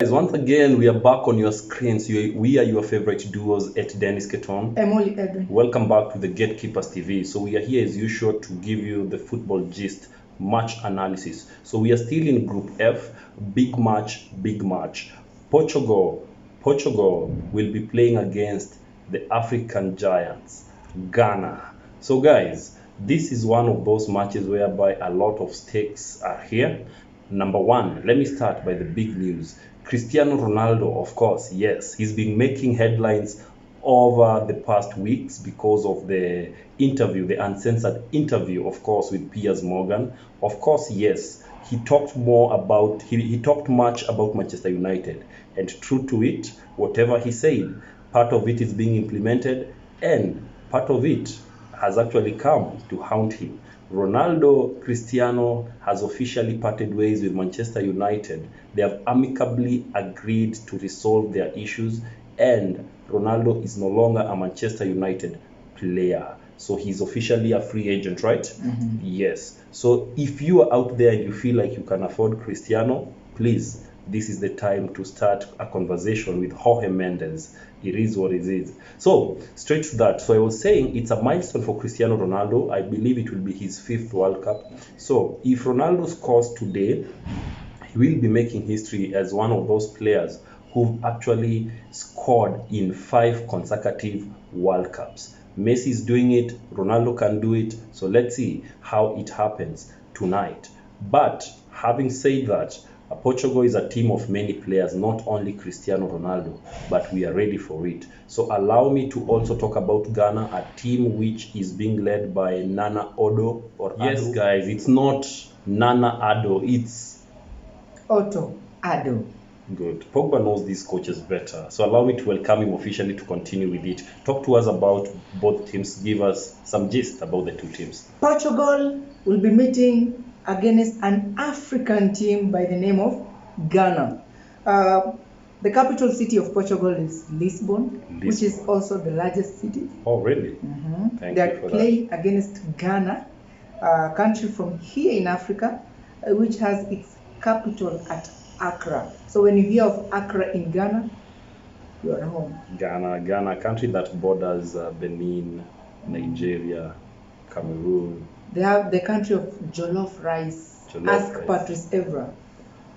Guys, once again, we are back on your screens. We are your favorite duos at Dennis Keton. Emily Edwin. Welcome back to the Gatekeepers TV. So we are here as usual to give you the football gist, match analysis. So we are still in Group F, big match, big match. Portugal will be playing against the African giants, Ghana. So guys, this is one of those matches whereby a lot of stakes are here. Number one, let me start by the big news. Cristiano Ronaldo, of course, yes, he's been making headlines over the past weeks because of the interview, the uncensored interview, of course, with Piers Morgan. Of course, yes, he talked he talked much about Manchester United, and true to it, whatever he said, part of it is being implemented, and part of it has actually come to haunt him. Cristiano has officially parted ways with Manchester United. They have amicably agreed to resolve their issues, and Ronaldo is no longer a Manchester United player. So he's officially a free agent, right? Yes. So if you are out there and you feel like you can afford Cristiano, please, this is the time to start a conversation with Jorge Mendes. It is what it is. So, straight to that. So I was saying it's a milestone for Cristiano Ronaldo. I believe it will be his 5th World Cup. So if Ronaldo scores today, he will be making history as one of those players who've actually scored in 5 consecutive World Cups. Messi is doing it, Ronaldo can do it. So let's see how it happens tonight. But having said that, Portugal is a team of many players, not only Cristiano Ronaldo, but we are ready for it. So allow me to also talk about Ghana, a team which is being led by Nana Odo. Yes, guys, it's not Nana Addo, it's Otto Addo. Good. Pogba knows these coaches better. So allow me to welcome him officially to continue with it. Talk to us about both teams. Give us some gist about the two teams. Portugal will be meeting against an African team by the name of Ghana. The capital city of Portugal is Lisbon, which is also the largest city. Oh, really? Thank They you are for playing against Ghana, a country from here in Africa, which has its capital at Accra. So when you hear of Accra in Ghana, you are home. Ghana, a country that borders Benin, Nigeria, Cameroon. They have the country of jollof rice. Ask rice. Patrice Evra.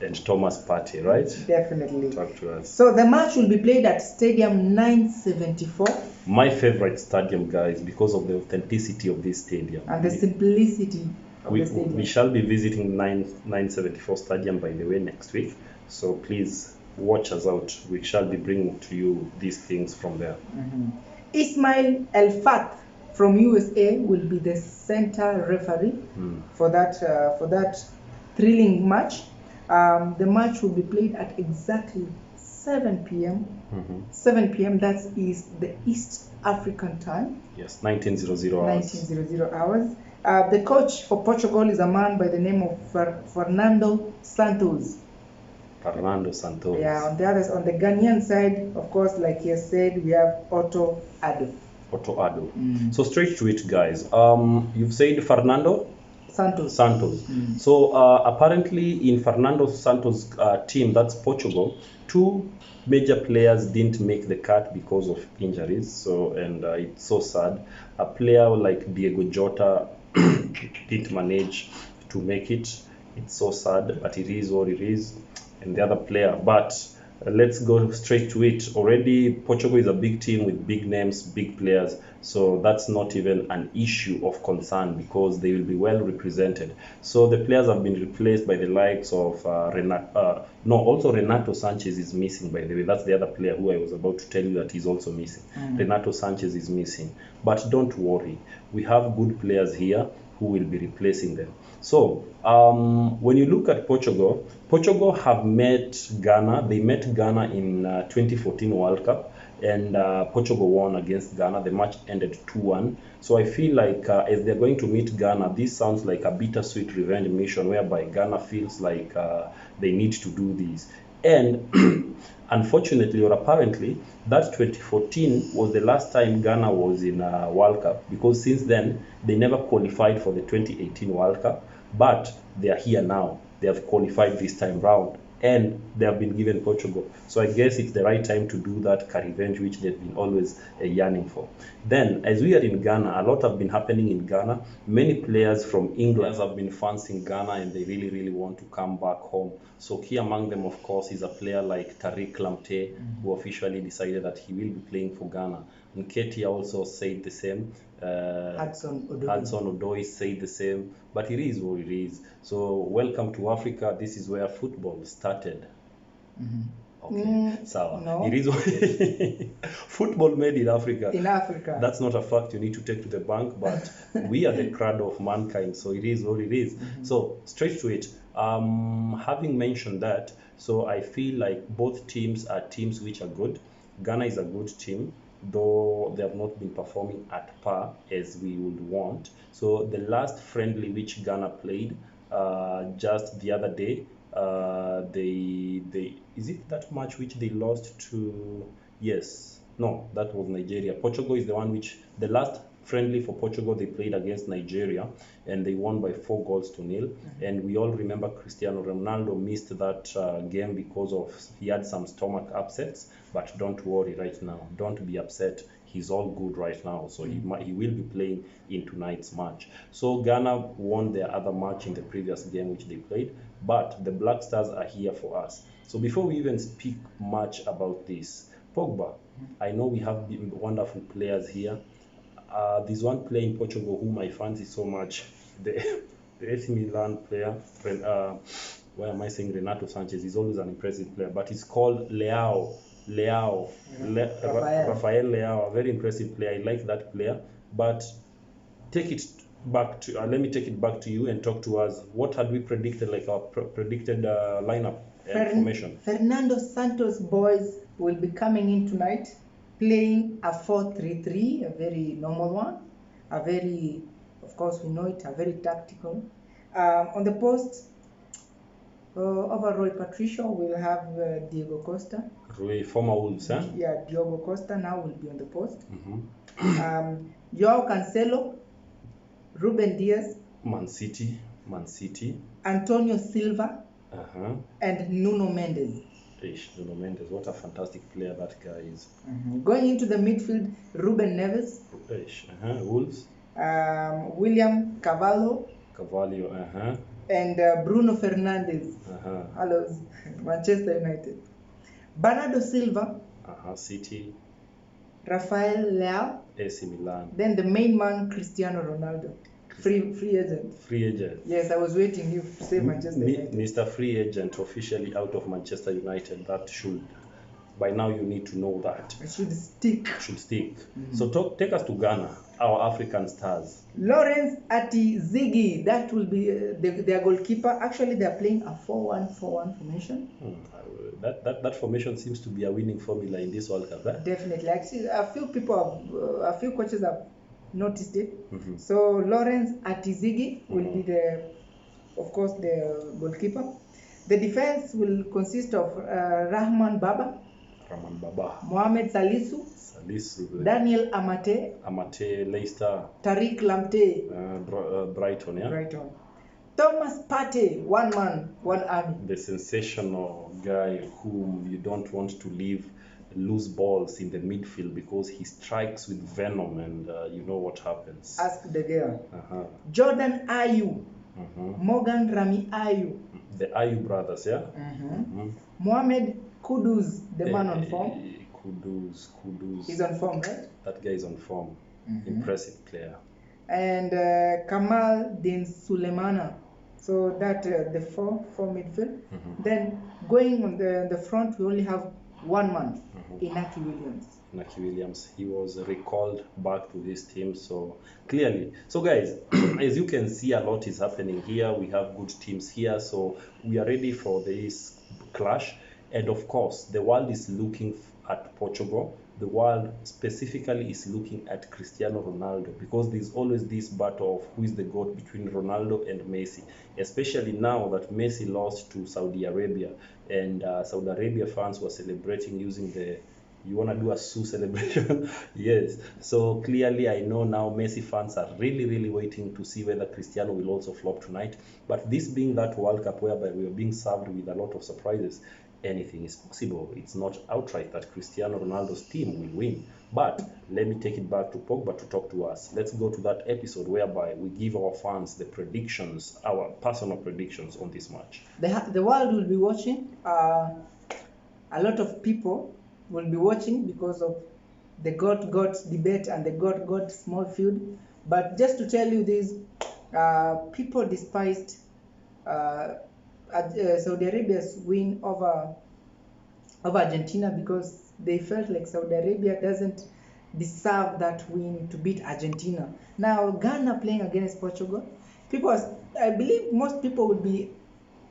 And Thomas Partey, right? Definitely. Talk to us. So the match will be played at Stadium 974. My favorite stadium, guys, because of the authenticity of this stadium. And the simplicity of the stadium. We shall be visiting 974 Stadium, by the way, next week. So please watch us out. We shall be bringing to you these things from there. Ismail El Fath from USA will be the center referee for that thrilling match. The match will be played at exactly 7 p.m. 7 p.m. That is the East African time. Yes, 1900 hours. 1900 hours. The coach for Portugal is a man by the name of Fernando Santos. Yeah, on the Ghanaian side, of course, like he has said, we have Otto Addo. So straight to it, guys. You've said Fernando Santos. So apparently in Fernando Santos' team, that's Portugal, 2 major players didn't make the cut because of injuries. So it's so sad. A player like Diego Jota didn't manage to make it. It's so sad, but it is what it is. And the other player, but let's go straight to it. Already Portugal is a big team with big names, big players, so that's not even an issue of concern because they will be well represented. So the players have been replaced by the likes of Renato Sanchez is missing, by the way. That's the other player who I was about to tell you that he's also missing. Renato Sanchez is missing, but don't worry, we have good players here who will be replacing them. So when you look at Portugal have met Ghana. They met Ghana in 2014 World Cup, and Portugal won against Ghana. The match ended 2-1. So I feel like as they're going to meet Ghana, this sounds like a bittersweet revenge mission whereby Ghana feels like they need to do this. And unfortunately or apparently, that 2014 was the last time Ghana was in a World Cup, because since then they never qualified for the 2018 World Cup, but they are here now. They have qualified this time round, and they have been given Portugal. So I guess it's the right time to do that revenge, which they've been always yearning for. Then, as we are in Ghana, a lot have been happening in Ghana. Many players from England have been fans in Ghana, and they really, really want to come back home. So key among them, of course, is a player like Tariq Lamptey, who officially decided that he will be playing for Ghana. Nketiah also said the same. Hudson Odoi said the same. But it is what it is. So welcome to Africa. This is where football started. Okay, sawa. no. It is football made in Africa. In Africa. That's not a fact you need to take to the bank, but we are the cradle of mankind, so it is what it is. So straight to it. Having mentioned that, so I feel like both teams are teams which are good. Ghana is a good team, though they have not been performing at par as we would want. So the last friendly which Ghana played just the other day, they is it that match which they lost to? Yes, no, that was Nigeria. Portugal is the one which the last friendly for Portugal they played against Nigeria, and they won by 4-0. And we all remember Cristiano Ronaldo missed that game because of he had some stomach upsets. But don't worry right now, don't be upset. He's all good right now, so he will be playing in tonight's match. So Ghana won their other match in the previous game which they played, but the Black Stars are here for us. So before we even speak much about this, Pogba, I know we have wonderful players here. There's one player in Portugal whom I fancy so much, the AC Milan player. Why am I saying Renato Sanchez? He's always an impressive player, but he's called Rafael Leao, a very impressive player. I like that player, but take it back to let me take it back to you and talk to us. What had we predicted, like our predicted lineup and formation? Fernando Santos boys will be coming in tonight, playing a 4-3-3, a very normal one, a very, of course we know it, a very tactical. On the post, over Roy Patricio, we'll have Diego Costa. Roy, former Wolves, huh? Yeah, Diego Costa now will be on the post. Joao Cancelo, Ruben Diaz, Man City, Antonio Silva, and Nuno Mendes. Nuno Mendes, what a fantastic player that guy is. Going into the midfield, Ruben Neves, Wolves, William Carvalho, and Bruno Fernandes, hello, Manchester United. Bernardo Silva, City, Rafael Leao, AC Milan. Then the main man, Cristiano Ronaldo, free agent. Free agent. Yes, I was waiting you to say Manchester United. Mr. Free Agent officially out of Manchester United. That should, by now you need to know that. It should stick. So take us to Ghana, our African stars. Lawrence Atizigi, that will be their goalkeeper. Actually, they are playing a 4-1-4-1 formation. That formation seems to be a winning formula in this World Cup. Definitely. Actually, a few coaches have noticed it. So Lawrence Atizigi will be of course, the goalkeeper. The defense will consist of Rahman Baba, Mohamed Salisu, Daniel Amate, Leicester, Tariq Lamptey, Brighton, Thomas Partey, one man, one army. The sensational guy whom you don't want to leave loose balls in the midfield because he strikes with venom, and you know what happens. Ask the girl. Jordan Ayew, Morgan Rami Ayew. The Ayew brothers, yeah? Mohamed Kudus, the man on form. Kudus. He's on form, right? That guy is on form. Impressive player. And Kamal Din Sulemana. So that the four midfield. Then going on the front, we only have one man, Inaki Williams. He was recalled back to this team, so clearly. So guys, as you can see, a lot is happening here. We have good teams here, so we are ready for this clash. And of course, the world is looking at Portugal. The world specifically is looking at Cristiano Ronaldo, because there's always this battle of who is the GOAT between Ronaldo and Messi, especially now that Messi lost to Saudi Arabia, and Saudi Arabia fans were celebrating using the You want to do a Sue celebration? Yes. So clearly, I know now Messi fans are really, really waiting to see whether Cristiano will also flop tonight. But this being that World Cup whereby we are being served with a lot of surprises, anything is possible. It's not outright that Cristiano Ronaldo's team will win. But let me take it back to Pogba to talk to us. Let's go to that episode whereby we give our fans the predictions, our personal predictions on this match. The world will be watching. A lot of people will be watching because of the God debate and the God small field. But just to tell you this, people despised Saudi Arabia's win over Argentina because they felt like Saudi Arabia doesn't deserve that win to beat Argentina. Now Ghana playing against Portugal, I believe most people would be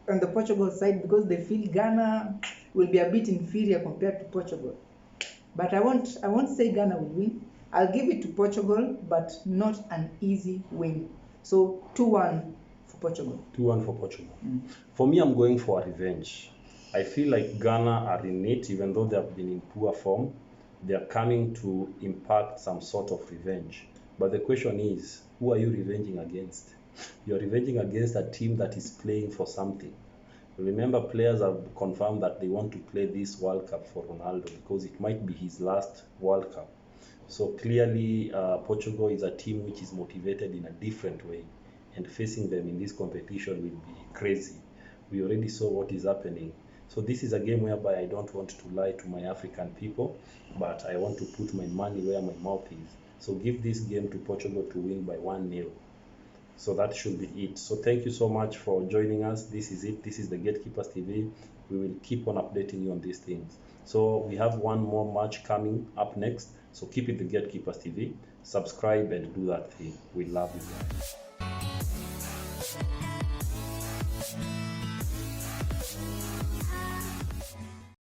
on the Portugal side because they feel Ghana will be a bit inferior compared to Portugal. But I won't say Ghana will win. I'll give it to Portugal, but not an easy win. So 2-1 for Portugal. 2-1 for Portugal. For me, I'm going for a revenge. I feel like Ghana are in it, even though they have been in poor form. They are coming to impact some sort of revenge. But the question is, who are you revenging against? You're revenging against a team that is playing for something. Remember, players have confirmed that they want to play this World Cup for Ronaldo because it might be his last World Cup. So clearly, Portugal is a team which is motivated in a different way, and facing them in this competition will be crazy. We already saw what is happening. So this is a game whereby I don't want to lie to my African people, but I want to put my money where my mouth is. So give this game to Portugal to win by 1-0. So that should be it. So thank you so much for joining us. This is it. This is the Gatekeepers TV. We will keep on updating you on these things. So we have one more match coming up next. So keep it the Gatekeepers TV. Subscribe and do that thing. We love you guys.